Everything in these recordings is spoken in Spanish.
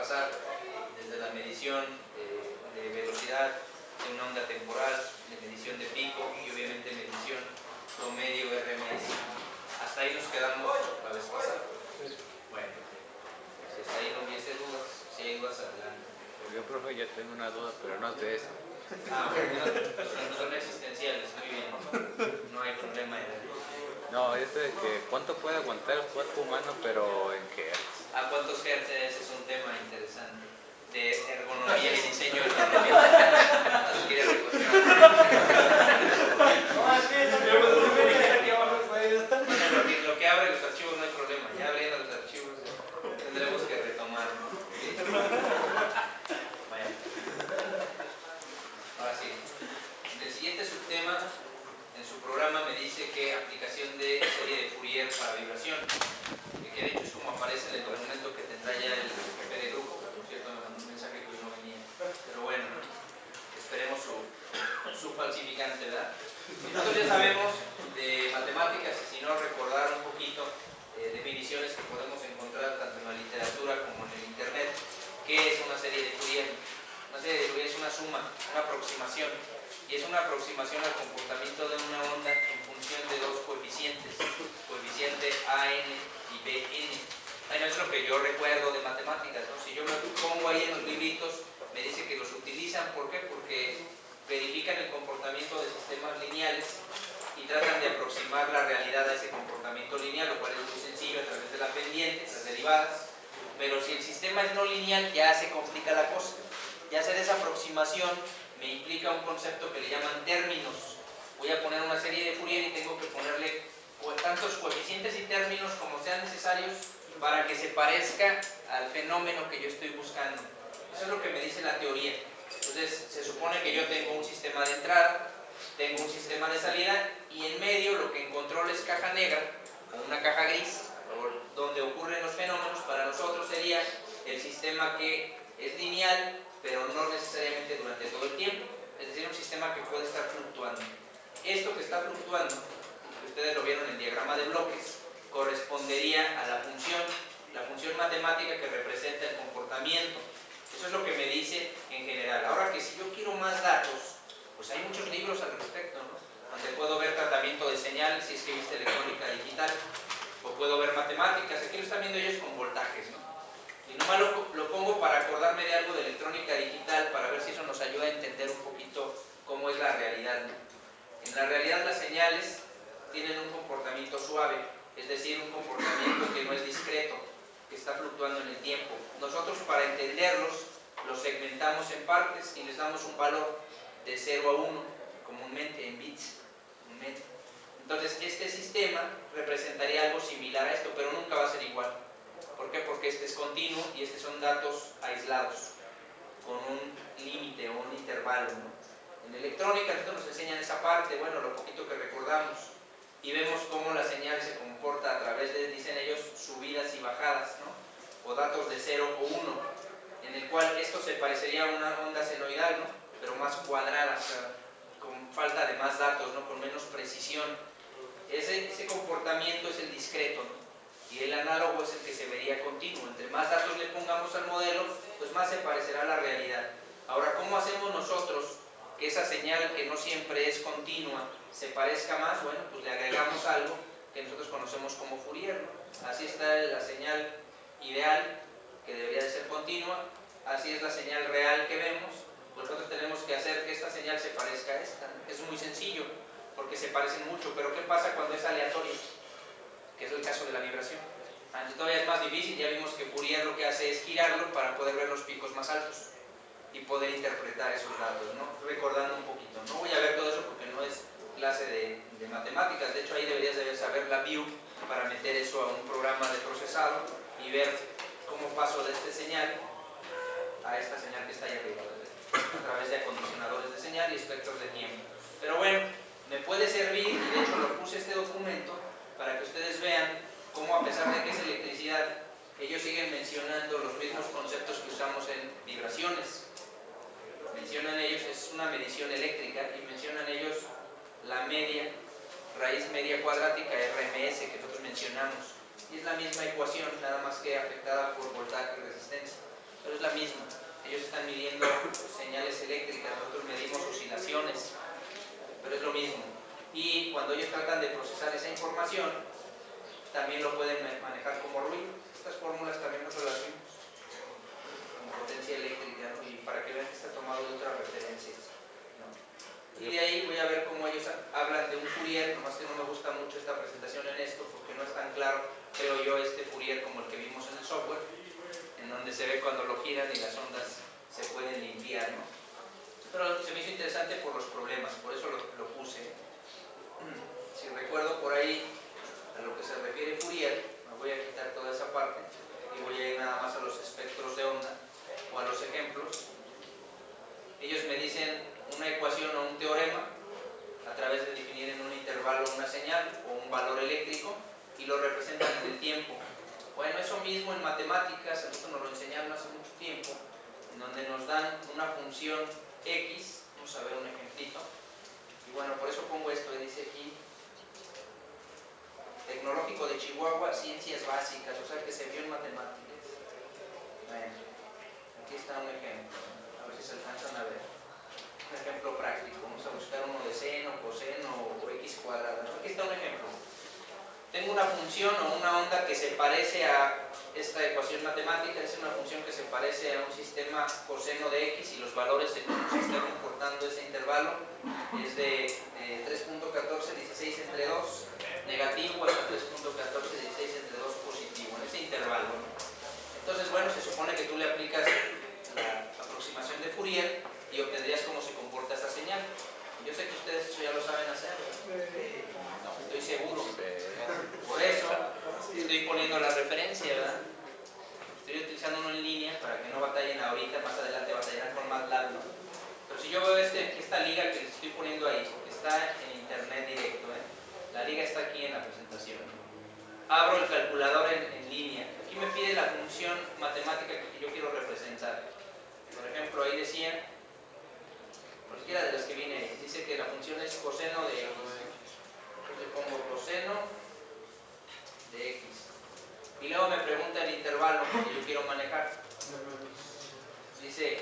pasar desde la medición de velocidad de una onda temporal, de medición de pico y obviamente medición promedio RMS. Hasta ahí nos quedamos la vez pasada. Bueno, si hasta ahí no hubiese dudas, si hay dudas, adelante. Yo, profe, ya tengo una duda, pero no es de eso. Bueno, son existenciales, muy bien. No hay problema en ello. No, es de que cuánto puede aguantar el cuerpo humano, pero en hertz. ¿A cuántos hertz? Ese es un tema interesante. De ergonomía y diseño ergonómico. ¿Quieres recoger? Lo que abre los archivos no hay problema. Ya abriendo los archivos tendremos que retomar. ¿Sí? Bueno. Ahora sí. El siguiente subtema en su programa me dice que aplicación de serie de Fourier para vibración. Que de hecho es como aparece en el documento que tendrá ya el jefe de grupo. Por cierto, me mandó un mensaje que hoy no venía. Pero bueno, esperemos su falsificante, ¿verdad? Nosotros ya sabemos de matemáticas, y si no, recordar un poquito definiciones que podemos encontrar tanto en la literatura como en el internet. ¿Qué es una serie de Fourier? Una serie de Fourier es una suma, una aproximación, y es una aproximación al comportamiento de una onda en función de dos coeficientes, coeficiente AN y BN. Bueno, es lo que yo recuerdo de matemáticas, ¿no? Si yo me pongo ahí en los libritos, me dice que los utilizan, ¿por qué? Porque verifican el comportamiento de sistemas lineales y tratan de aproximar la realidad a ese comportamiento lineal, lo cual es muy sencillo a través de la pendiente, las derivadas. Pero si el sistema es no lineal, ya se complica la cosa. Y hacer esa aproximación me implica un concepto que le llaman términos. Voy a poner una serie de Fourier y tengo que ponerle tantos coeficientes y términos como sean necesarios para que se parezca al fenómeno que yo estoy buscando. Eso es lo que me dice la teoría. Entonces, se supone que yo tengo un sistema de entrada, tengo un sistema de salida, y en medio lo que en control es caja negra, o una caja gris, donde ocurren los fenómenos. Para nosotros sería el sistema que es lineal, pero no necesariamente durante todo el tiempo. Es decir, un sistema que puede estar fluctuando. Esto que está fluctuando, que ustedes lo vieron en el diagrama de bloques, correspondería a la función matemática que representa el comportamiento. Eso es lo que me dice en general. Ahora que si yo quiero más datos, pues hay muchos libros al respecto, ¿no? Donde puedo ver tratamiento de señal, si es que viste electrónica digital, o puedo ver matemáticas. Aquí lo están viendo ellos con voltajes, ¿no? Y nomás lo pongo para acordarme de algo de electrónica digital, para ver si eso nos ayuda a entender un poquito cómo es la realidad, ¿no? En la realidad las señales tienen un comportamiento suave, es decir, un comportamiento que no es discreto, que está fluctuando en el tiempo. Nosotros, para entenderlos, los segmentamos en partes y les damos un valor de 0 a 1, comúnmente en bits. Entonces, este sistema representaría algo similar a esto, pero nunca va a ser igual. ¿Por qué? Porque este es continuo y estos son datos aislados, con un límite o un intervalo, ¿no? En electrónica nosotros nos enseñan esa parte, bueno, lo poquito que recordamos, y vemos cómo la señal se comporta a través de, dicen ellos, subidas y bajadas, ¿no? O datos de 0 o 1, en el cual esto se parecería a una onda senoidal, ¿no? Pero más cuadrada, o sea, con falta de más datos, ¿no? Con menos precisión. Ese comportamiento es el discreto, ¿no? Y el análogo es el que se vería continuo. Entre más datos le pongamos al modelo, pues más se parecerá a la realidad. Ahora, ¿cómo hacemos nosotros que esa señal, que no siempre es continua, se parezca más? Bueno, pues le agregamos algo que nosotros conocemos como Fourier, ¿no? Así está la señal ideal, que debería de ser continua. Así es la señal real que vemos. Pues nosotros tenemos que hacer que esta señal se parezca a esta, ¿no? Es muy sencillo, porque se parecen mucho. Pero ¿qué pasa cuando es aleatorio? Que es el caso de la vibración. Entonces todavía es más difícil. Ya vimos que Fourier lo que hace es girarlo para poder ver los picos más altos y poder interpretar esos datos, ¿no? Recordando un poquito. No voy a ver todo eso porque no es clase de matemáticas. De hecho, ahí deberías de saber la view para meter eso a un programa de procesado y ver cómo paso de esta señal a esta señal que está ahí arriba, a través de acondicionadores de señal y espectros de tiempo. Pero bueno, me puede servir, y de hecho lo puse este documento para que ustedes vean cómo, a pesar de que es electricidad, ellos siguen mencionando los mismos conceptos que usamos en vibraciones. Mencionan ellos, es una medición eléctrica, y mencionan ellos la media, raíz media cuadrática, RMS, que nosotros mencionamos. Y es la misma ecuación, nada más que afectada por voltaje y resistencia. pero es la misma. Ellos están midiendo señales eléctricas, nosotros medimos oscilaciones, pero es lo mismo. Y cuando ellos tratan de procesar esa información, también lo pueden manejar como ruido. Estas fórmulas también nosotros las vimos como potencia eléctrica, ¿no? Y para que vean que está tomado de otras referencias, ¿no? Y de ahí voy a ver cómo ellos hablan de un Fourier, nomás que no me gusta mucho esta presentación en esto porque no es tan claro, creo yo, este Fourier como el que vimos en el software, en donde se ve cuando lo giran y las ondas se pueden limpiar, ¿no? Pero se me hizo interesante por los problemas, por eso lo puse. Si recuerdo por ahí a lo que se refiere Fourier, me voy a quitar toda esa parte y voy a ir nada más a los espectros de onda o a los ejemplos. Ellos me dicen una ecuación o un teorema a través de definir en un intervalo una señal o un valor eléctrico y lo representan en el tiempo. Bueno, eso mismo en matemáticas, esto nos lo enseñaron hace mucho tiempo, en donde nos dan una función X, vamos a ver un ejemplito, y bueno, por eso pongo esto, dice aquí, Tecnológico de Chihuahua, Ciencias Básicas, o sea que se vio en matemáticas. Bueno, aquí está un ejemplo, a ver si se alcanzan a ver. Un ejemplo práctico, vamos a buscar uno de seno, coseno o x cuadrada. Aquí está un ejemplo. Tengo una función o una onda que se parece a esta ecuación matemática, es una función que se parece a un sistema coseno de x y los valores de cómo se está comportando ese intervalo es de 3.14, 16 entre 2 negativo hasta 3.14, 16 entre 2 positivo, en ese intervalo. Entonces, bueno, se supone que tú le aplicas la aproximación de Fourier y obtendrías cómo se comporta esa señal. Yo sé que ustedes eso ya lo saben hacer, ¿verdad? No, estoy seguro. Por eso estoy poniendo la referencia, ¿verdad? Estoy utilizando uno en línea para que no batallen ahorita, más adelante batallarán con MATLAB, ¿no? Pero si yo veo esta liga que estoy poniendo ahí, está en internet directo, la liga está aquí en la presentación. Abro el calculador en línea. Aquí me pide la función matemática que yo quiero representar. Por ejemplo, ahí decía, cualquiera de las que viene ahí, dice que la función es coseno de x. Entonces pongo coseno de x. Y luego me pregunta el intervalo que yo quiero manejar. Dice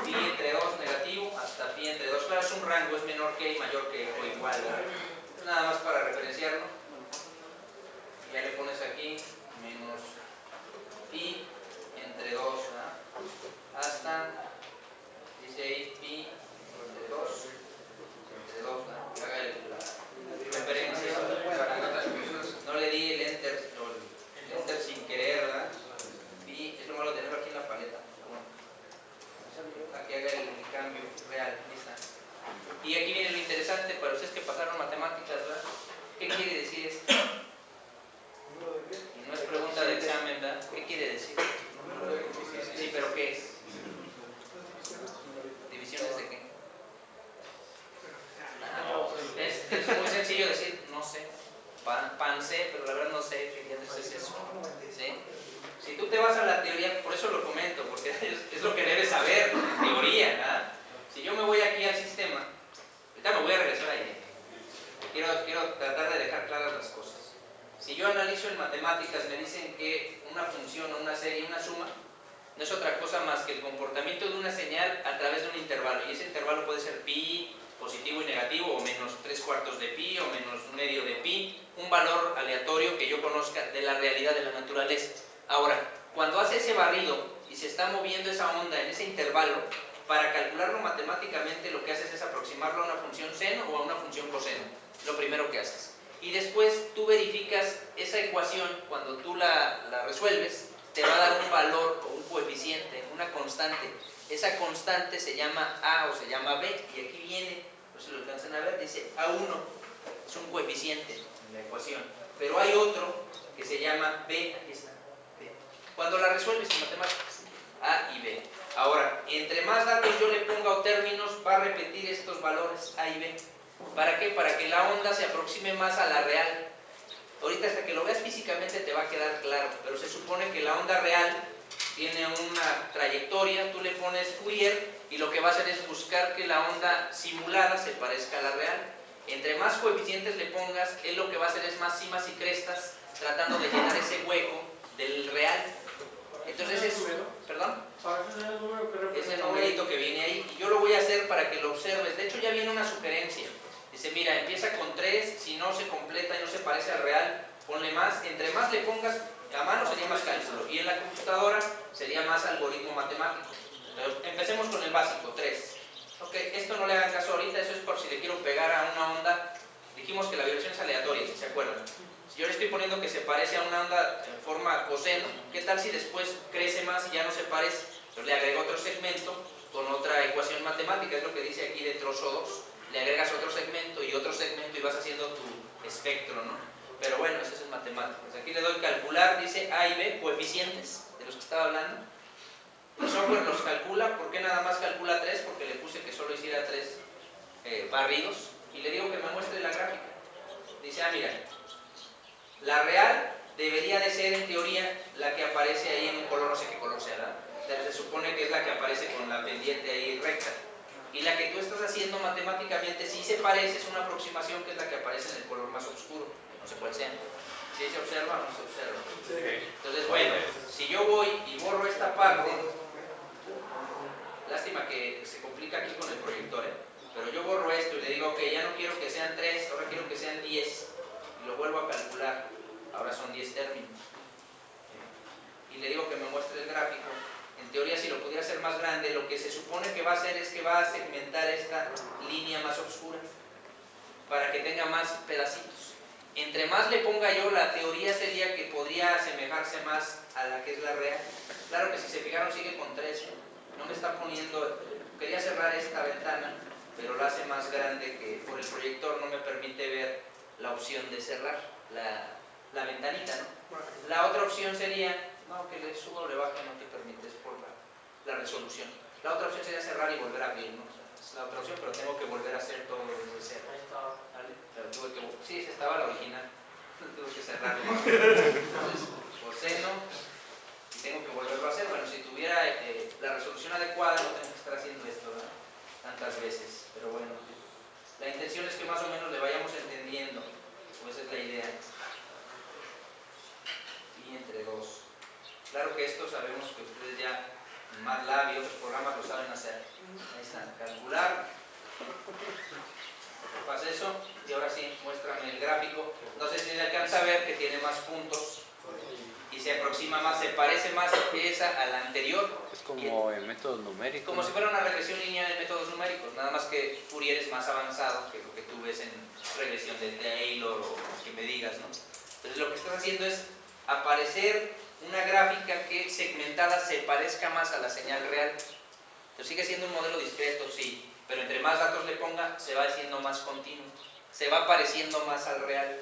pi entre 2 negativo hasta pi entre 2. Claro, es un rango, es menor que y mayor que o igual, ¿verdad? Nada más para referenciarlo. Ya le pones aquí menos pi entre 2, ¿verdad? Hasta, dice ahí pi entre 2, ¿verdad? Haga la referencia. No le di el enter sin querer, ¿verdad? Pi, es lo malo de tenerlo aquí en la paleta. Aquí haga el cambio real, lista. Y aquí viene lo interesante para ustedes que pasaron matemáticas, ¿verdad? ¿Qué quiere decir esto? Y no es pregunta de examen, ¿verdad? ¿Qué quiere decir? Sí, pero ¿qué es? ¿Divisiones de qué? Es muy sencillo decir, no sé. Sé, pero la verdad no sé qué es eso. ¿Sí? Si tú te vas a la teoría, por eso lo comento, porque es lo que debes saber, en teoría, ¿verdad? Si yo me voy aquí al sistema, ahorita me voy a regresar ahí. Quiero tratar de dejar claras las cosas. Si yo analizo en matemáticas, me dicen que una función o una serie, una suma, no es otra cosa más que el comportamiento de una señal a través de un intervalo. Y ese intervalo puede ser pi, positivo y negativo, o menos 3/4 de pi, o menos medio de pi, un valor aleatorio que yo conozca de la realidad de la naturaleza. Ahora, cuando hace ese barrido y se está moviendo esa onda en ese intervalo, para calcularlo matemáticamente lo que haces es aproximarlo a una función seno o a una función coseno, lo primero que haces. Y después tú verificas esa ecuación, cuando tú la resuelves, te va a dar un valor o un coeficiente, una constante. Esa constante se llama A o se llama B, y aquí viene, no sé si lo alcanzan a ver, dice A1, es un coeficiente en la ecuación. Pero hay otro que se llama B, aquí está, B. Cuando la resuelves en matemáticas, A y B. Ahora, entre más datos yo le ponga o términos, va a repetir estos valores A y B. ¿Para qué? Para que la onda se aproxime más a la real. Ahorita hasta que lo veas físicamente te va a quedar claro, pero se supone que la onda real tiene una trayectoria, tú le pones Fourier y lo que va a hacer es buscar que la onda simulada se parezca a la real. Entre más coeficientes le pongas, él lo que va a hacer es más cimas y crestas, tratando de llenar ese hueco del real. Entonces es... ¿Perdón? ese numerito que viene ahí. Y yo lo voy a hacer para que lo observes. De hecho ya viene una sugerencia. Dice, mira, empieza con 3, si no se completa y no se parece al real, ponle más. Entre más le pongas a mano sería más cálculo. Y en la computadora sería más algoritmo matemático. Pero empecemos con el básico, 3. Ok, esto no le hagan caso ahorita, eso es por si le quiero pegar a una onda. Dijimos que la vibración es aleatoria, si se acuerdan. Si yo le estoy poniendo que se parece a una onda en forma coseno, ¿qué tal si después crece más y ya no se parece? Entonces le agrego otro segmento con otra ecuación matemática, es lo que dice aquí de trozo 2. Le agregas otro segmento y vas haciendo tu espectro, ¿no? Pero bueno, eso es en matemáticas. Aquí le doy calcular, dice A y B, coeficientes de los que estaba hablando. El software los calcula. ¿Por qué nada más calcula 3? Porque le puse que solo hiciera 3 barridos. Y le digo que me muestre la gráfica. Dice, mira, la real debería de ser en teoría la que aparece ahí en un color, no sé qué color sea, ¿verdad? Se supone que es la que aparece con la pendiente ahí recta. Y la que tú estás haciendo matemáticamente sí se parece, es una aproximación que es la que aparece en el color más oscuro. No sé cuál sea. ¿Sí se observa o no se observa? Sí. Entonces, bueno, si yo voy y borro esta parte, lástima que se complica aquí con el proyector, pero yo borro esto y le digo, ok, ya no quiero que sean 3, ahora quiero que sean 10. Y lo vuelvo a calcular. Ahora son 10 términos. Y le digo que me muestre el gráfico. En teoría, si lo pudiera hacer más grande, lo que se supone que va a hacer es que va a segmentar esta línea más oscura para que tenga más pedacitos. Entre más le ponga yo, la teoría sería que podría asemejarse más a la que es la real. Claro que si se fijaron sigue con 3. No me está poniendo... Quería cerrar esta ventana, pero la hace más grande que por el proyector no me permite ver la opción de cerrar la ventanita, ¿no? La otra opción sería... No, que le subo o le baje no te permite, es por la resolución. La otra opción sería cerrar y volver a abrir, ¿no? O sea, es la otra opción, pero tengo que volver a hacer todo desde cero. ¿Vale? Pero tuve que... Sí, esa estaba la original. Tuve que cerrarlo. Entonces, coseno, y tengo que volverlo a hacer. Bueno, si tuviera la resolución adecuada, no tengo que estar haciendo esto, ¿no? Tantas veces. Pero bueno, la intención es que más o menos le vayamos entendiendo. Pues esa es la idea. Y entre 2. Claro que esto sabemos que ustedes ya en MATLAB y otros programas lo saben hacer. Ahí está, calcular. Pasa eso y ahora sí, muéstrame el gráfico. No sé si se alcanza a ver que tiene más puntos y se aproxima más, se parece más esa a la anterior. Es como en métodos numéricos. Como si fuera una regresión lineal en métodos numéricos, nada más que Fourier es más avanzado que lo que tú ves en regresión de Taylor o que me digas, ¿no? Entonces lo que estás haciendo es aparecer una gráfica que segmentada se parezca más a la señal real. Entonces sigue siendo un modelo discreto, sí, pero entre más datos le ponga, se va haciendo más continuo, se va pareciendo más al real.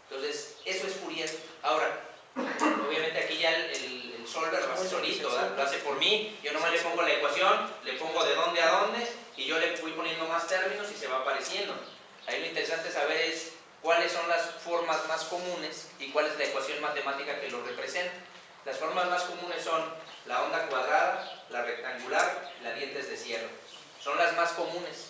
Entonces, eso es Fourier. Ahora, obviamente aquí ya el solver lo hace solito, ¿verdad? Lo hace por mí, yo nomás le pongo la ecuación, le pongo de dónde a dónde, y yo le voy poniendo más términos y se va apareciendo. Ahí lo interesante saber es cuáles son las formas más comunes y cuál es la ecuación matemática que lo representa. Las formas más comunes son la onda cuadrada, la rectangular y la dientes de cierre. Son las más comunes.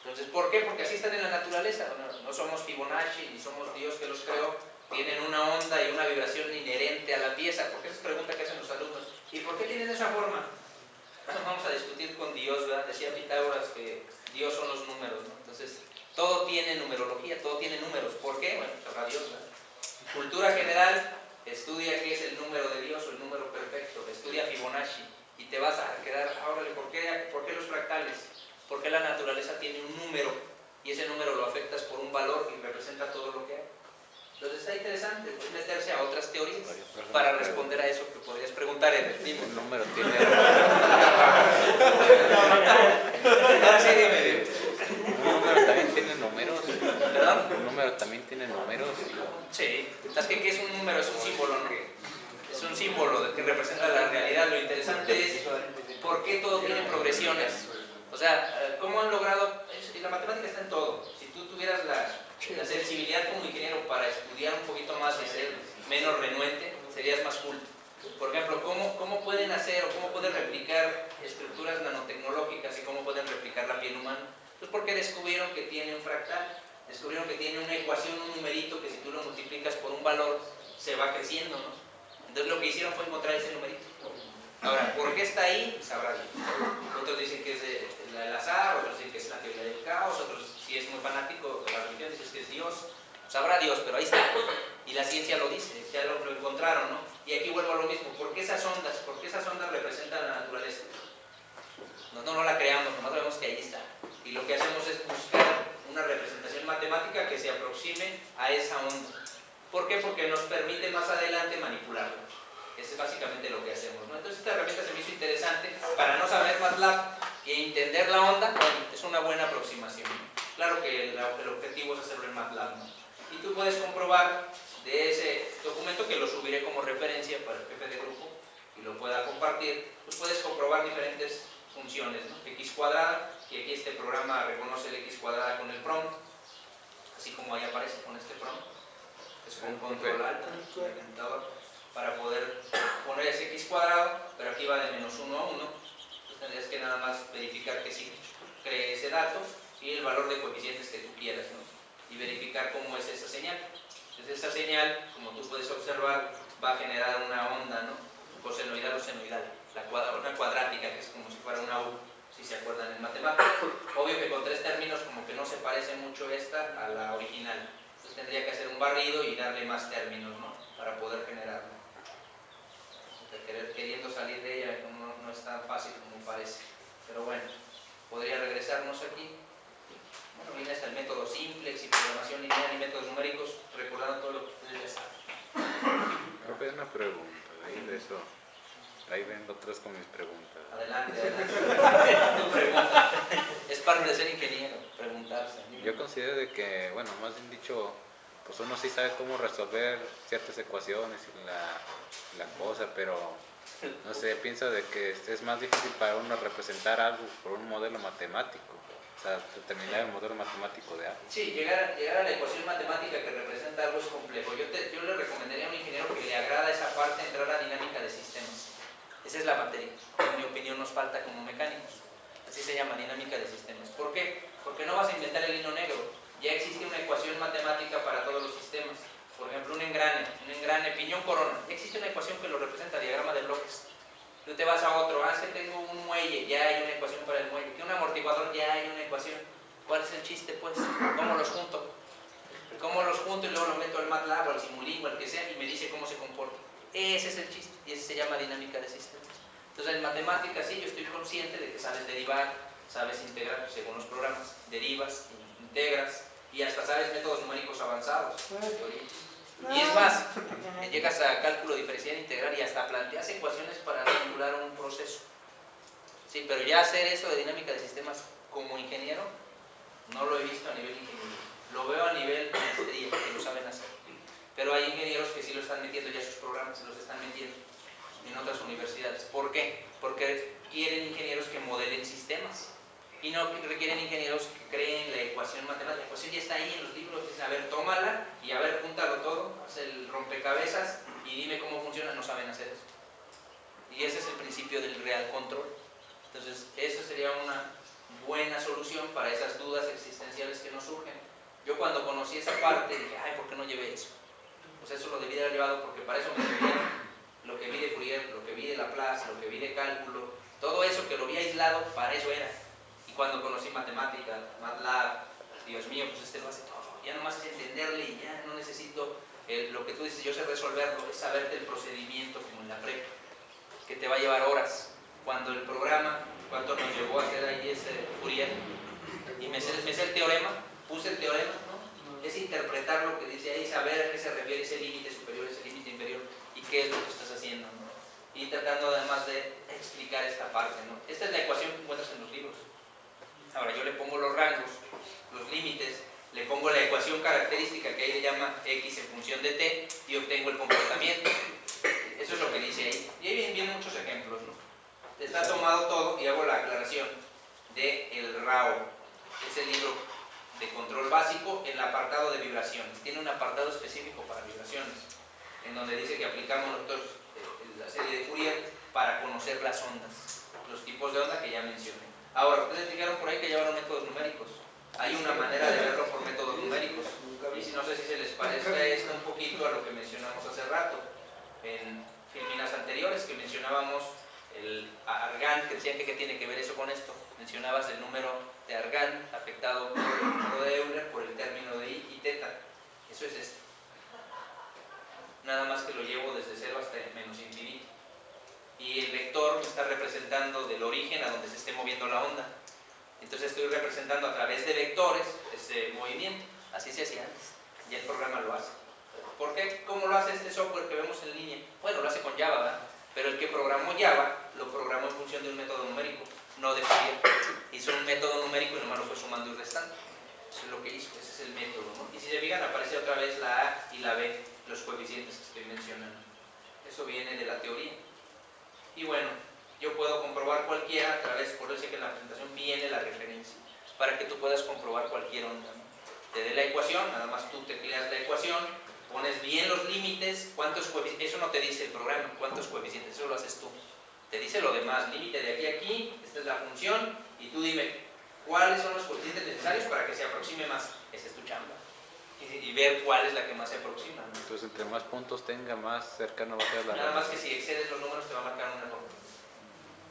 Entonces, ¿por qué? Porque así están en la naturaleza. No somos Fibonacci ni somos Dios que los creó. Tienen una onda y una vibración inherente a la pieza. ¿Por qué esa es pregunta que hacen los alumnos? ¿Y por qué tienen esa forma? Vamos a discutir con Dios, ¿verdad? Decía Pitágoras que Dios son los números, ¿no? Entonces, todo tiene numerología, todo tiene números. ¿Por qué? Bueno, sabrá Dios, ¿verdad? Cultura general. Estudia qué es el número de Dios o el número perfecto, estudia Fibonacci y te vas a quedar, órale, ¿por qué los fractales? ¿Por qué la naturaleza tiene un número y ese número lo afectas por un valor y representa todo lo que hay? Entonces está interesante, pues meterse a otras teorías para responder a eso que podrías preguntar en el tiempo. Un número tiene... Sí, dime. Un número también tiene números. ¿Perdón? Un número también tiene números. Sí. ¿Sabes qué es un número? Es un símbolo, ¿no? Es un símbolo que representa la realidad. Lo interesante es por qué todo tiene progresiones. O sea, ¿cómo han logrado? Y la matemática está en todo. Si tú tuvieras la sensibilidad como ingeniero para estudiar un poquito más y ser menos renuente, serías más culto. Por ejemplo, ¿cómo pueden hacer o cómo pueden replicar estructuras nanotecnológicas y cómo pueden replicar la piel humana? Pues porque descubrieron que tiene un fractal, descubrieron que tiene una ecuación, un numerito que si tú lo multiplicas por un valor se va creciendo, ¿no? Entonces lo que hicieron fue encontrar ese numerito Ahora, ¿por qué está ahí? Sabrá Dios. Otros dicen que es el azar, otros dicen que es la teoría del caos, otros, si es muy fanático de la religión, dicen que es Dios. Sabrá Dios, pero ahí está. Y la ciencia lo dice, ya lo encontraron, ¿no? Y aquí vuelvo a lo mismo. ¿Por qué esas ondas? ¿Por qué esas ondas representan la naturaleza? No la creamos, nomás sabemos que ahí está. Y lo que hacemos es buscar una representación matemática que se aproxime a esa onda. ¿Por qué? Porque nos permite más adelante manipularlo. Eso es básicamente lo que hacemos, ¿no? Entonces esta herramienta se me hizo interesante para no saber MATLAB y entender la onda. Bueno, es una buena aproximación, ¿no? Claro que el objetivo es hacerlo en MATLAB, ¿no? Y tú puedes comprobar de ese documento, que lo subiré como referencia para el jefe de grupo y lo pueda compartir, pues puedes comprobar diferentes funciones, ¿no? X cuadrada, y aquí este programa reconoce el X cuadrada con el prompt, así como ahí aparece con este prompt. Es un control alto, para poder poner ese X cuadrado, pero aquí va de -1 a 1, entonces tendrías que nada más verificar que sí cree ese dato y el valor de coeficientes que tú quieras, ¿no? Y verificar cómo es esa señal. Entonces esa señal, como tú puedes observar, va a generar una onda, ¿no? Cosenoidal o senoidal, una cuadrática, que es como si fuera una U, si se acuerdan en matemáticas. Obvio que con 3 términos como que no se parece mucho esta a la original. Entonces tendría que hacer un barrido y darle más términos, ¿no? Para poder generarla. Queriendo salir de ella no es tan fácil como parece. Pero bueno, podría regresarnos aquí. Bueno, viene hasta el método simplex y programación lineal y métodos numéricos, recordando todo lo que ustedes ya saben. Profe, una pregunta, ahí de eso. Ahí vengo atrás con mis preguntas. Adelante. Tu pregunta. Es parte de ser ingeniero, preguntarse. Yo considero de que, bueno, más bien dicho, pues uno sí sabe cómo resolver ciertas ecuaciones y la cosa, pero no sé, pienso de que es más difícil para uno representar algo por un modelo matemático, o sea, determinar el modelo matemático de algo. Sí, llegar a la ecuación matemática que representa algo es complejo. Yo le recomendaría a un ingeniero que le agrada esa parte, entrar a dinámica de sistemas. Esa es la materia, en mi opinión nos falta como mecánicos. Así se llama, dinámica de sistemas. ¿Por qué? Porque no vas a inventar el hilo negro. Ya existe una ecuación matemática para todos los sistemas. Por ejemplo, un engrane, piñón, corona. Ya existe una ecuación que lo representa, diagrama de bloques. Tú te vas a otro, es que tengo un muelle, ya hay una ecuación para el muelle. Que un amortiguador, ya hay una ecuación. ¿Cuál es el chiste, pues? ¿Cómo los junto? ¿Cómo los junto y luego lo meto al MATLAB o al Simulink o al que sea y me dice cómo se comporta? Ese es el chiste y ese se llama dinámica de sistemas. Entonces en matemáticas sí, yo estoy consciente de que sabes derivar, sabes integrar según los programas, derivas, integras y hasta sabes métodos numéricos avanzados. Y es más, llegas a cálculo diferencial integral y hasta planteas ecuaciones para calcular un proceso. Sí, pero ya hacer eso de dinámica de sistemas como ingeniero, no lo he visto a nivel ingeniero. Lo veo a nivel maestría, que lo saben hacer. Pero hay ingenieros que sí lo están metiendo ya sus programas, se los están metiendo en otras universidades. ¿Por qué? Porque quieren ingenieros que modelen sistemas y no requieren ingenieros que creen la ecuación matemática. La ecuación ya está ahí en los libros, dicen, a ver, tómala y a ver, júntalo todo, haz el rompecabezas y dime cómo funciona. No saben hacer eso. Y ese es el principio del real control. Entonces, eso sería una buena solución para esas dudas existenciales que nos surgen. Yo cuando conocí esa parte dije, ay, ¿por qué no llevé eso? Pues eso lo debí de haber llevado porque para eso me servía lo que vi de Fourier, lo que vi de Laplace, lo que vi de cálculo, todo eso que lo vi aislado, para eso era. Y cuando conocí matemática, MATLAB, Dios mío, pues lo hace todo. Ya nomás es entenderle y ya no necesito lo que tú dices, yo sé resolverlo, es saberte el procedimiento como en la prepa, que te va a llevar horas. Cuando el programa, cuánto nos llevó a hacer ahí ese Fourier, y me sé el teorema, puse el teorema, ¿no? Es interpretar lo que dice ahí, saber a qué se refiere ese límite superior, ese límite inferior y qué es lo que estás haciendo, ¿no? Y tratando además de explicar esta parte, ¿no? Esta es la ecuación que encuentras en los libros. Ahora yo le pongo los rangos, los límites, le pongo la ecuación característica que ahí le llama x en función de t y obtengo el comportamiento. Eso es lo que dice ahí. Y ahí vienen muchos ejemplos, ¿no? Está tomado todo y hago la aclaración de el RAO, que es el libro de control básico en el apartado de vibraciones. Tiene un apartado específico para vibraciones, en donde dice que aplicamos nosotros la serie de Fourier para conocer las ondas, los tipos de onda que ya mencioné. Ahora, ustedes dijeron por ahí que llevaron métodos numéricos. Hay una manera de verlo por métodos numéricos. Y si no sé si se les parece esto un poquito a lo que mencionamos hace rato, en filminas anteriores, que mencionábamos el argán, que decían que qué tiene que ver eso con esto. Mencionabas el número de argán afectado por el número de Euler por el término de I y teta. Eso es esto. Nada más que lo llevo desde 0 hasta menos infinito. Y el vector me está representando del origen a donde se esté moviendo la onda. Entonces estoy representando a través de vectores ese movimiento. Así se hacía antes. Ya el programa lo hace. ¿Por qué? ¿Cómo lo hace este software que vemos en línea? Bueno, lo hace con Java, ¿verdad? Pero el que programó Java lo programó en función de un método numérico, no de Fourier. Hizo un método numérico y nomás lo fue sumando y restando. Eso es lo que hizo, ese es el método, ¿no? Y si se fijan, aparece otra vez la A y la B, los coeficientes que estoy mencionando. Eso viene de la teoría. Y bueno, yo puedo comprobar cualquiera a través, por eso que en la presentación viene la referencia, para que tú puedas comprobar cualquier onda, ¿no? Te dé la ecuación, nada más tú tecleas la ecuación, pones bien los límites, cuántos coeficientes, eso no te dice el programa, cuántos coeficientes, eso lo haces tú. Te dice lo demás, límite de aquí a aquí, esta es la función, y tú dime cuáles son los coeficientes necesarios para que se aproxime más. Esa es tu chamba. Y ver cuál es la que más se aproxima, ¿no? Entonces, entre más puntos tenga, más cercano va a ser la Nada más que si excedes los números te va a marcar un error.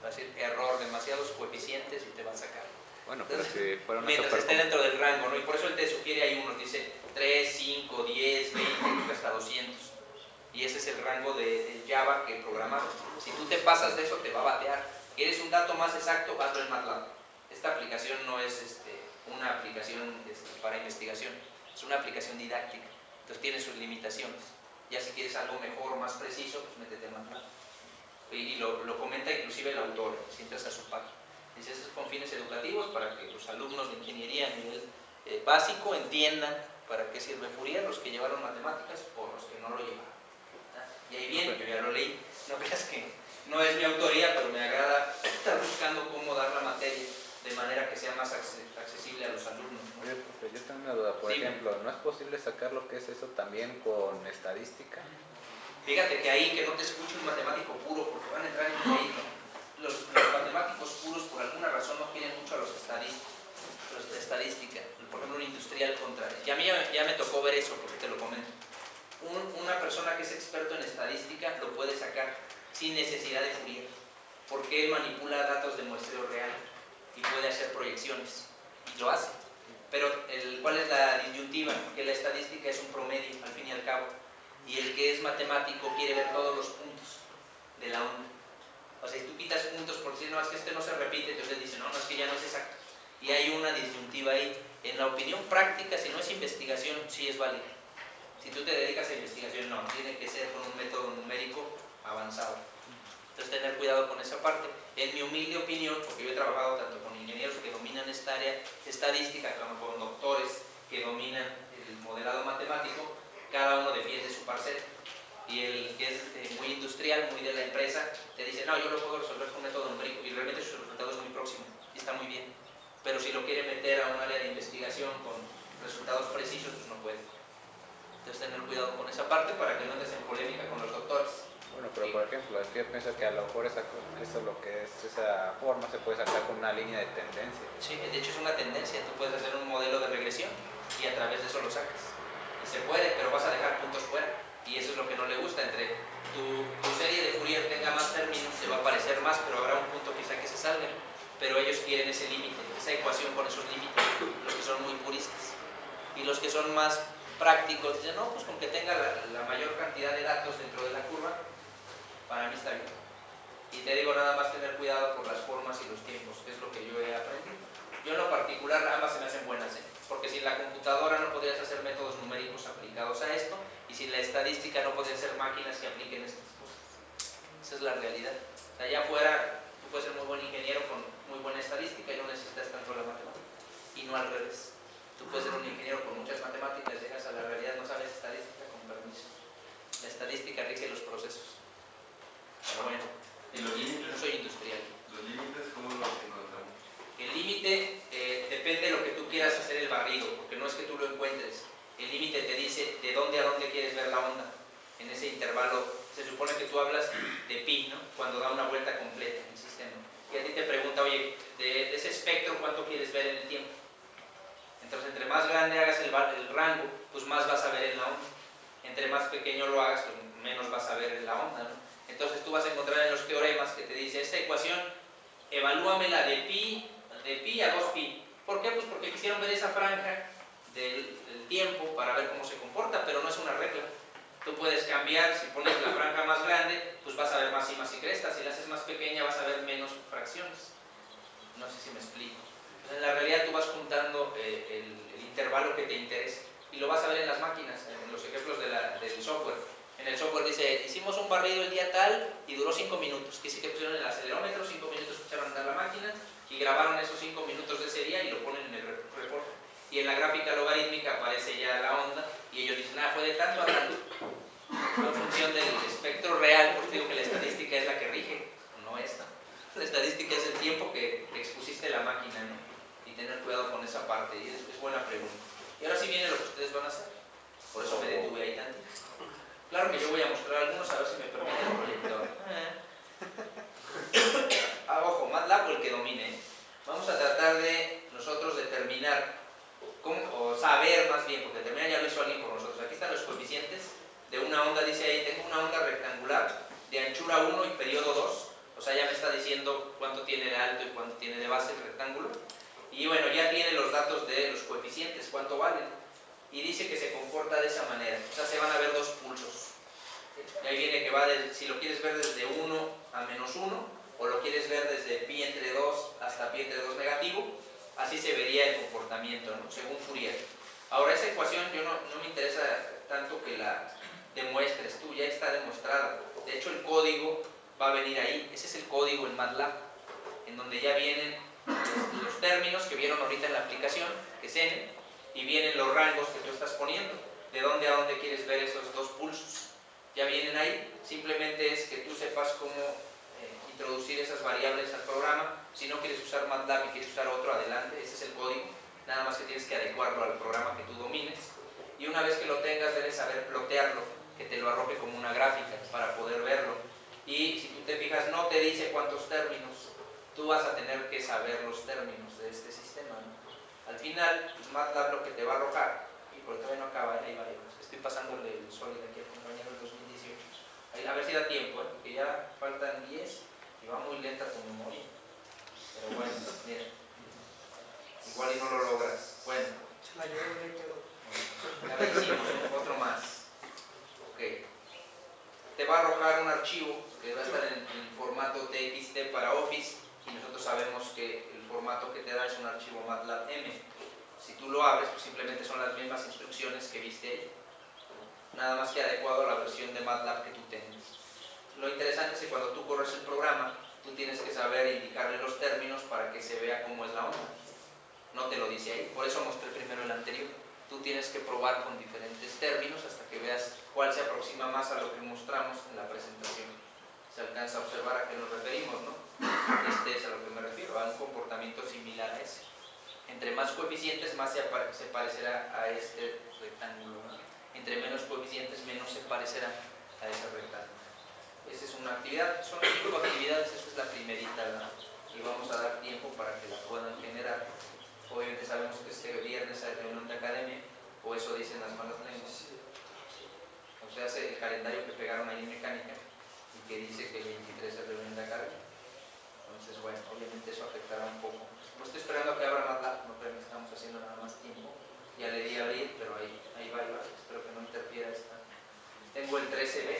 Va a decir error, demasiados coeficientes y te va a sacar. Bueno, pero si fuera una Mientras esté dentro del rango, ¿no? Y por eso él te sugiere ahí unos, dice 3, 5, 10, 20, hasta 200. Y ese es el rango de Java que programamos. Si tú te pasas de eso, te va a batear. ¿Quieres un dato más exacto? Hazlo en MATLAB. Esta aplicación no es una aplicación para investigación, es una aplicación didáctica. Entonces tiene sus limitaciones. Ya si quieres algo mejor, más preciso, pues métete en MATLAB. Y lo comenta inclusive el autor, si entras a su página. Dice, eso es con fines educativos para que los alumnos de ingeniería a nivel básico entiendan para qué sirve Fourier, los que llevaron matemáticas o los que no lo llevaron. Y ahí viene, yo ya lo leí. No creas que no es mi autoría, pero me agrada estar buscando cómo dar la materia de manera que sea más accesible a los alumnos, ¿no? Oye, profe, yo tengo una duda. Por ejemplo, ¿no es posible sacar lo que es eso también con estadística? Fíjate que ahí que no te escuche un matemático puro, porque van a entrar en ahí, ¿no? Los matemáticos puros por alguna razón no quieren mucho a los estadísticos. Los de estadística, por ejemplo un industrial contrario. Y a mí ya me tocó ver eso, porque te lo comento. Una persona que es experto en estadística lo puede sacar sin necesidad de Fourier, porque él manipula datos de muestreo real y puede hacer proyecciones, y lo hace. Pero ¿cuál es la disyuntiva? Que la estadística es un promedio, al fin y al cabo, y el que es matemático quiere ver todos los puntos de la onda. O sea, si tú quitas puntos por decir, no, es que este no se repite, entonces dice, no, es que ya no es exacto. Y hay una disyuntiva ahí. En la opinión práctica, si no es investigación, sí es válida. Si tú te dedicas a investigación, no, tiene que ser con un método numérico avanzado. Entonces, tener cuidado con esa parte. En mi humilde opinión, porque yo he trabajado tanto con ingenieros que dominan esta área estadística, como con doctores que dominan el modelado matemático, cada uno defiende su parcela. Y el que es muy industrial, muy de la empresa, te dice, no, yo lo puedo resolver con método numérico, y realmente su resultado es muy próximo, y está muy bien. Pero si lo quiere meter a un área de investigación con resultados precisos, pues no puede. Entonces tener cuidado con esa parte para que no andes en polémica con los doctores. Bueno, pero por ejemplo, es que yo pienso que a lo mejor eso lo que es esa forma se puede sacar con una línea de tendencia. Sí, de hecho es una tendencia, tú puedes hacer un modelo de regresión y a través de eso lo sacas. Y se puede, pero vas a dejar puntos fuera. Y eso es lo que no le gusta. Entre tu serie de Fourier tenga más términos, se va a parecer más, pero habrá un punto quizá que se salga. Pero ellos quieren ese límite, esa ecuación con esos límites, los que son muy puristas. Y los que son más prácticos dicen, no, pues con que tenga la mayor cantidad de datos dentro de la curva, para mí está bien. Y te digo, nada más tener cuidado por las formas y los tiempos, que es lo que yo he aprendido. Yo en lo particular, ambas se me hacen buenas, porque sin la computadora no podrías hacer métodos numéricos aplicados a esto, y sin la estadística no podrías ser máquinas que apliquen estas cosas. Esa es la realidad. O sea, allá afuera tú puedes ser muy buen ingeniero con muy buena estadística y no necesitas tanto la matemática. Y no al revés. Tú puedes ser un ingeniero con muchas matemáticas, llegas a la realidad, no sabes estadística, con permiso. La estadística rige los procesos. Pero bueno, ¿Y los límites? no soy industrial. ¿Los límites cómo los encontramos? El límite depende de lo que tú quieras hacer el barrido, porque no es que tú lo encuentres. El límite te dice de dónde a dónde quieres ver la onda. En ese intervalo, se supone que tú hablas de pi, ¿no? Cuando da una vuelta completa en el sistema. Y a ti te pregunta, oye, de ese espectro, ¿cuánto quieres ver en el tiempo? Entonces, entre más grande hagas el rango, pues más vas a ver en la onda. Entre más pequeño lo hagas, pues menos vas a ver en la onda, ¿no? Entonces tú vas a encontrar en los teoremas que te dice esta sé si me explico. Entonces, en la realidad tú vas juntando el intervalo que te interesa y lo vas a ver en las máquinas, en los ejemplos del software. En el software dice, hicimos un barrido el día tal y duró 5 minutos. Que sí que pusieron el acelerómetro, 5 minutos echaron a andar la máquina y grabaron esos 5 minutos de ese día y lo ponen en el reporte. Y en la gráfica logarítmica aparece ya la onda y ellos dicen, fue de tanto a tanto. En función del espectro real, porque digo que la estadística es la que rige, no esta. La estadística es el tiempo que expusiste la máquina, ¿no? Y tener cuidado con esa parte, y es buena pregunta. Y ahora sí viene lo que ustedes van a hacer. Por eso me detuve ahí tanto. Claro que yo voy a mostrar algunos, a ver si me permite el proyector. Ojo, MATLAB o el que domine. Vamos a tratar de nosotros determinar, o saber más bien, porque determinar ya lo hizo alguien por nosotros. Aquí están los coeficientes de una onda, dice ahí, tengo una onda rectangular de anchura 1 y periodo 2. O sea, ya me está diciendo cuánto tiene de alto y cuánto tiene de base el rectángulo. Y bueno, ya tiene los datos de los coeficientes, cuánto valen. Y dice que se comporta de esa manera. O sea, se van a ver dos pulsos. Y ahí viene que va, si lo quieres ver desde 1 a menos 1, o lo quieres ver desde pi entre 2 hasta pi entre 2 negativo, así se vería el comportamiento, ¿no? Según Fourier. Ahora, esa ecuación yo no me interesa tanto que la demuestres tú, ya está demostrada. De hecho, el código va a venir ahí. Ese es el código en MATLAB, en donde ya vienen los términos que vieron ahorita en la aplicación, que es n, y vienen los rangos que tú estás poniendo, de dónde a dónde quieres ver esos dos pulsos. Ya vienen ahí, simplemente es que tú sepas cómo introducir esas variables al programa. Si no quieres usar MATLAB y quieres usar otro, adelante, ese es el código. Nada más que tienes que adecuarlo al programa que tú domines. Y una vez que lo tengas, debes saber plotearlo, que te lo arroje como una gráfica para poder verlo. Y si tú te fijas, no te dice cuántos términos, tú vas a tener que saber los términos de este sistema, ¿no? Al final, pues MATLAB lo que te va a arrojar, y por todavía no acaba, hay variables. Estoy pasándole el sólido aquí al compañero del 2018. Ahí, a ver si da tiempo, porque ya faltan 10 y va muy lenta tu memoria. Pero bueno, mira, igual y no lo logras. Bueno, a ver, hicimos otro más. Ok. Te va a arrojar un archivo que va a estar en formato TXT para Office, y nosotros sabemos que el formato que te da es un archivo MATLAB M. Si tú lo abres, pues simplemente son las mismas instrucciones que viste ahí, nada más que adecuado a la versión de MATLAB que tú tengas. Lo interesante es que cuando tú corres el programa, tú tienes que saber indicarle los términos para que se vea cómo es la onda. No te lo dice ahí, por eso mostré primero el anterior. Tú tienes que probar con diferentes términos hasta que veas cuál se aproxima más a lo que mostramos en la presentación. Se alcanza a observar a qué nos referimos, ¿no? Este es a lo que me refiero, a un comportamiento similar a ese. Entre más coeficientes, más se parecerá a este rectángulo, ¿no? Entre menos coeficientes, menos se parecerá a ese rectángulo. Esa es una actividad, son 5 actividades, esta es la primerita, ¿no? Y vamos a dar tiempo para que la puedan generar. Obviamente sabemos que este viernes hay reunión de academia, o eso dicen las malas lenguas. O sea, el calendario que pegaron ahí en mecánica y que dice que el 23 es reunión de academia. Entonces, bueno, obviamente eso afectará un poco. No estoy esperando a que abra MATLAB, no creo que estamos haciendo nada más tiempo. Ya le di a abrir, pero ahí va, espero que no interfiera esta. Tengo el 13B,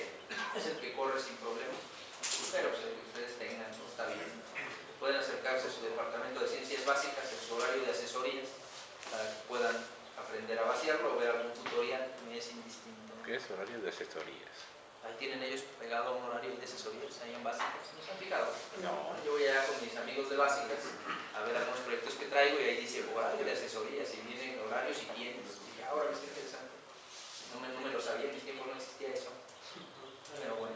es el que corre sin problemas. Pero si ustedes tengan, no está bien. Pueden acercarse a su departamento de ciencias básicas, en su horario de asesorías, para que puedan aprender a vaciarlo o ver algún tutorial, me es indistinto. ¿Qué es horario de asesorías? Ahí tienen ellos pegado un horario de asesorías ahí en básicas. ¿No se han fijado? No. Yo voy allá con mis amigos de básicas a ver algunos proyectos que traigo y ahí dice horario de asesorías y vienen horarios y quiénes. Y ahora me está interesante. No me lo sabía, en mis tiempos no existía eso. Pero bueno,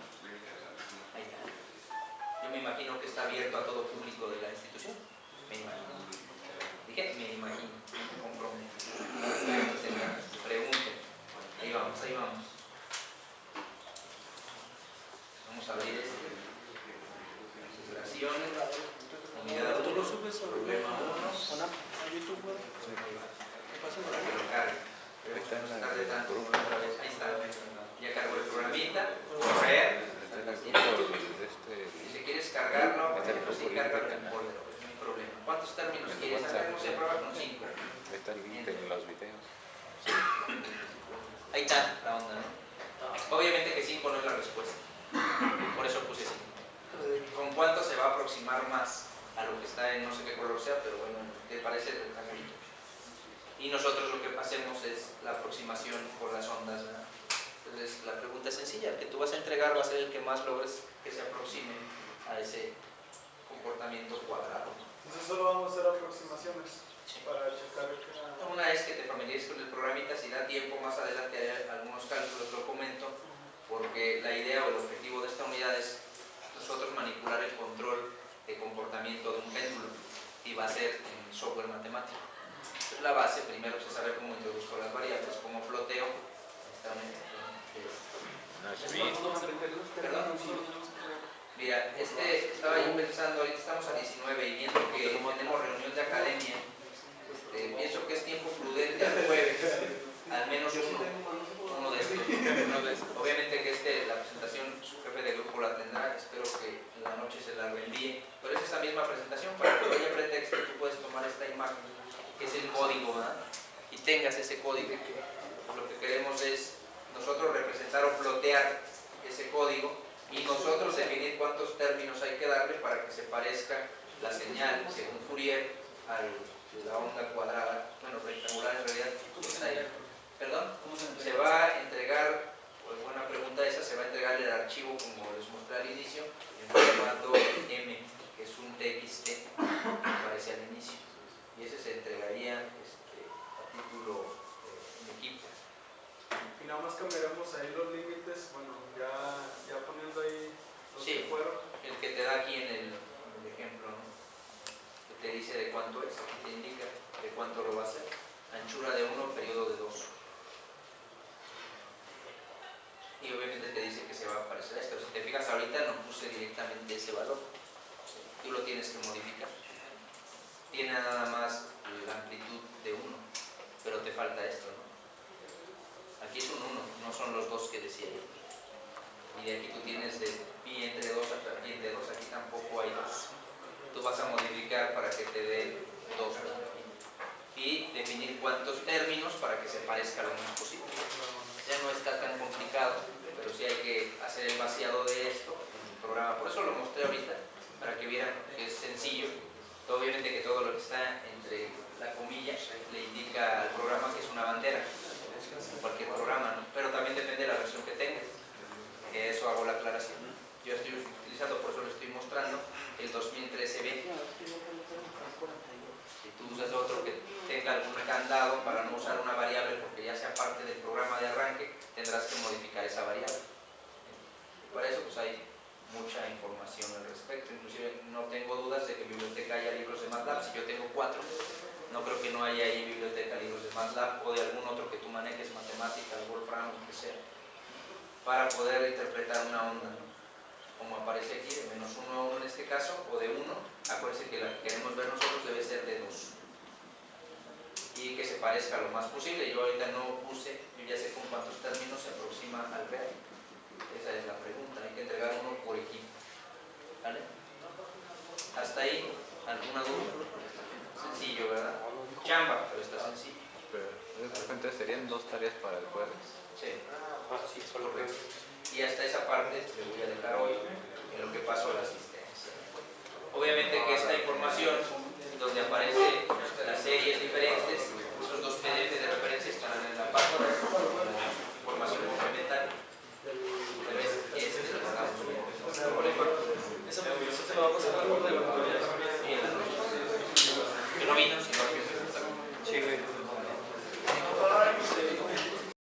ahí está. Yo me imagino que está abierto a todo público de la institución. Me imagino. Dije, me imagino. No me comprometo. Pregunten. Ahí vamos, ahí vamos. Vamos a abrir este. Configuraciones. Unidad 1. Problema 1. ¿A YouTube? ¿Qué pasa? Para que lo cargue. Pero no tarde tanto. Otra vez. Ahí está. Ya cargó el programita. Correr. Si quieres cargarlo, pues sí, cárgalo en el folder, no hay problema. ¿Cuántos términos quieres hacer? No se prueba con 5. Está el link en los videos. Sí. Ahí está la onda, ¿no? Obviamente que 5 no es la respuesta. Por eso puse 5. ¿Con cuánto se va a aproximar más a lo que está en no sé qué color sea, pero bueno, te parece el rectangulito. Y nosotros lo que hacemos es la aproximación por las ondas, ¿verdad? Entonces la pregunta es sencilla, el que tú vas a entregar va a ser el que más logres que se aproxime a ese comportamiento cuadrado. Entonces solo vamos a hacer aproximaciones para checar que... Una vez que te familiarices con el programita, si da tiempo más adelante haré algunos cálculos, lo comento, porque la idea o el objetivo de esta unidad es nosotros manipular el control de comportamiento de un péndulo y va a ser en software matemático. Entonces, la base primero es saber cómo introduzco las variables, cómo ploteo. Perdón. Mira, estaba yo pensando, ahorita estamos a 19 y viendo que tenemos reunión de academia, pienso que es tiempo prudente al jueves, al menos uno de estos. Obviamente que la presentación su jefe de grupo la tendrá, espero que en la noche se la reenvíe, pero es esta misma presentación para que haya pretexto, tú puedes tomar esta imagen, que es el código, ¿verdad? Y tengas ese código. Lo que queremos es nosotros representar o plotear ese código y nosotros definir cuántos términos hay que darle para que se parezca la señal según Fourier a la onda cuadrada, bueno, rectangular en realidad, está ahí. Perdón, se va a entregar, pues buena pregunta esa, se va a entregar el archivo como les mostré al inicio, en formato M, que es un TXT, que aparece al inicio, y ese se entregaría a título en equipo. Y nada más cambiaremos ahí los límites, bueno, ya poniendo ahí los Sí, que fueron. el que te da aquí en el ejemplo, ¿no? Que te dice de cuánto es, aquí te indica de cuánto lo va a hacer. Anchura de 1, periodo de 2. Y obviamente te dice que se va a parecer a esto. Si te fijas ahorita no puse directamente ese valor. Tú lo tienes que modificar. Tiene nada más la amplitud de 1, pero te falta esto, ¿no? Aquí es un 1, no son los 2 que decía yo. Y de aquí tú tienes de pi entre 2 hasta pi entre 2, aquí tampoco hay 2. Tú vas a modificar para que te dé 2 y definir cuántos términos para que se parezca lo más posible. Ya no está tan complicado, pero sí hay que hacer el vaciado de esto en el programa. Por eso lo mostré ahorita, para que vieran que es sencillo. Obviamente que todo lo que está entre la comilla le indica al programa que es una bandera, cualquier programa, ¿no? Pero también depende de la versión que tengas. Eso hago la aclaración. Yo estoy utilizando, por eso lo estoy mostrando, el 2013B. Si tú usas otro que tenga algún candado para no usar una variable porque ya sea parte del programa de arranque, tendrás que modificar esa variable. Para eso pues hay mucha información al respecto. Inclusive no tengo dudas de que en biblioteca haya libros de MATLAB. Si yo tengo 4, no creo que no haya ahí biblioteca libros de MATLAB o de algún otro que tú manejes, matemáticas, Wolfram, lo que sea, para poder interpretar una onda, ¿no? Como aparece aquí, de -1 a 1 en este caso, o de 1, acuérdense que la que queremos ver nosotros debe ser de 2. Y que se parezca lo más posible. Yo ahorita no puse, yo ya sé con cuántos términos se aproxima al real.